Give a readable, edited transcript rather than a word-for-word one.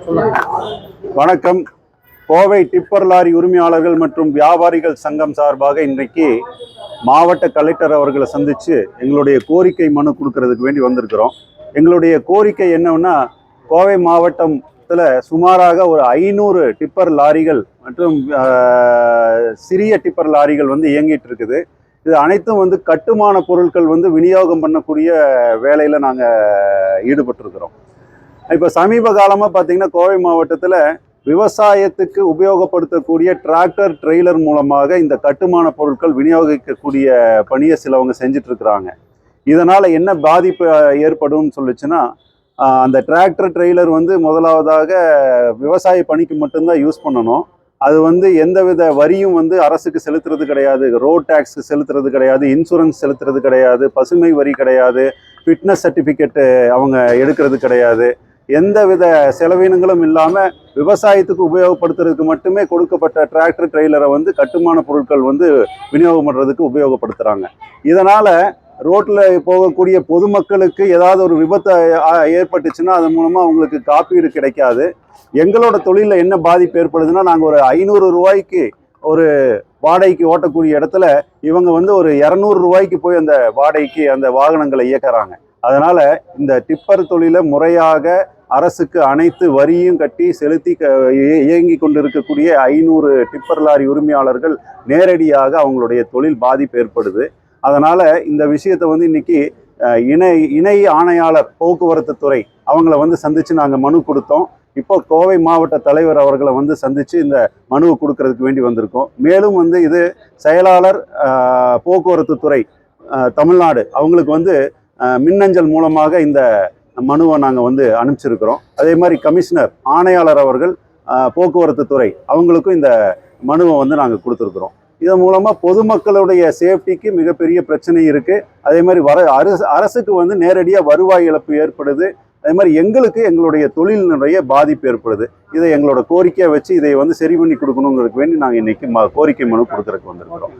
வணக்கம். Kovai tipper lorry உரிமையாளர்கள் மற்றும் வியாபாரிகள் சங்கம் சார்பாக இன்றைக்கு மாவட்ட கலெக்டர் அவர்களை சந்தித்து எங்களுடைய கோரிக்கை மனு கொடுக்கறதுக்கு வேண்டி வந்திருக்கிறோம். எங்களுடைய கோரிக்கை என்னன்னா, கோவை மாவட்டத்தில் சுமாராக ஒரு 500 டிப்பர் லாரிகள் மற்றும் சிறிய டிப்பர் லாரிகள் இயங்கிட்டு இருக்குது. இது அனைத்தும் கட்டுமான பொருட்கள் விநியோகம் பண்ணக்கூடிய வேலையில் நாங்கள் ஈடுபட்டிருக்கிறோம். இப்போ சமீப காலமாக பார்த்தீங்கன்னா, கோவை மாவட்டத்தில் விவசாயத்துக்கு உபயோகப்படுத்தக்கூடிய டிராக்டர் ட்ரெய்லர் மூலமாக இந்த கட்டுமான பொருட்கள் விநியோகிக்கக்கூடிய பணியை சிலவங்க செஞ்சிட்ருக்குறாங்க. இதனால் என்ன பாதிப்பு ஏற்படும் சொல்லிச்சுன்னா, அந்த டிராக்டர் ட்ரெய்லர் முதலாவதாக விவசாய பணிக்கு மட்டும்தான் யூஸ் பண்ணணும். அது எந்தவித வரியும் அரசுக்கு செலுத்துறது கிடையாது, ரோட் டேக்ஸ் செலுத்துறது கிடையாது, இன்சூரன்ஸ் செலுத்துறது கிடையாது, பசுமை வரி கிடையாது, ஃபிட்னஸ் சர்டிஃபிகேட்டு அவங்க எடுக்கிறது கிடையாது. எந்தவித செலவினங்களும் இல்லாமல் விவசாயத்துக்கு உபயோகப்படுத்துறதுக்கு மட்டுமே கொடுக்கப்பட்ட டிராக்டர் ட்ரெய்லரை கட்டுமான பொருட்கள் விநியோகம் பண்ணுறதுக்கு உபயோகப்படுத்துகிறாங்க. இதனால் ரோட்டில் போகக்கூடிய பொதுமக்களுக்கு ஏதாவது ஒரு விபத்து ஏற்பட்டுச்சுன்னா அதன் மூலமாக அவங்களுக்கு காப்பீடு கிடைக்காது. எங்களோட தொழிலில் என்ன பாதிப்பு ஏற்படுதுன்னா, நாங்கள் ஒரு 500 ரூபாய்க்கு ஒரு வாடகைக்கு ஓட்டக்கூடிய இடத்துல இவங்க ஒரு 200 ரூபாய்க்கு போய் அந்த வாடகைக்கு அந்த வாகனங்களை இயக்குறாங்க. அதனால் இந்த டிப்பர் தொழிலை முறையாக அரசுக்கு அனைத்து வரியும் கட்டி செலுத்தி இயங்கி கொண்டிருக்கக்கூடிய 500 டிப்பர் லாரி உரிமையாளர்கள் நேரடியாக அவங்களுடைய தொழில் பாதிப்பு ஏற்படுது. அதனால் இந்த விஷயத்தை இன்னைக்கு இணை ஆணையாளர் போக்குவரத்து துறை அவங்கள சந்தித்து நாங்கள் மனு கொடுத்தோம். இப்போ கோவை மாவட்ட தலைவர் அவர்களை சந்தித்து இந்த மனுவை கொடுக்கறதுக்கு வேண்டி வந்திருக்கோம். மேலும் இது செயலாளர் போக்குவரத்து துறை தமிழ்நாடு அவங்களுக்கு மின்னஞ்சல் மூலமாக இந்த மனுவை நாங்கள் அனுப்பிச்சிருக்கிறோம். அதே மாதிரி கமிஷனர் ஆணையாளர் அவர்கள் போக்குவரத்து துறை அவங்களுக்கும் இந்த மனுவை நாங்கள் கொடுத்துருக்குறோம். இதன் மூலமாக பொதுமக்களுடைய சேஃப்டிக்கு மிகப்பெரிய பிரச்சனை இருக்குது. அதே மாதிரி அரசுக்கு நேரடியாக வருவாய் இழப்பு ஏற்படுது. அதே மாதிரி எங்களுக்கு எங்களுடைய தொழில் நிறைய பாதிப்பு ஏற்படுது. இதை எங்களோட கோரிக்கையை வச்சு இதை சரி பண்ணி கொடுக்கணுங்கிறதுக்கு வேண்டி நாங்கள் இன்றைக்கி கோரிக்கை மனு கொடுக்குறதுக்கு வந்திருக்கிறோம்.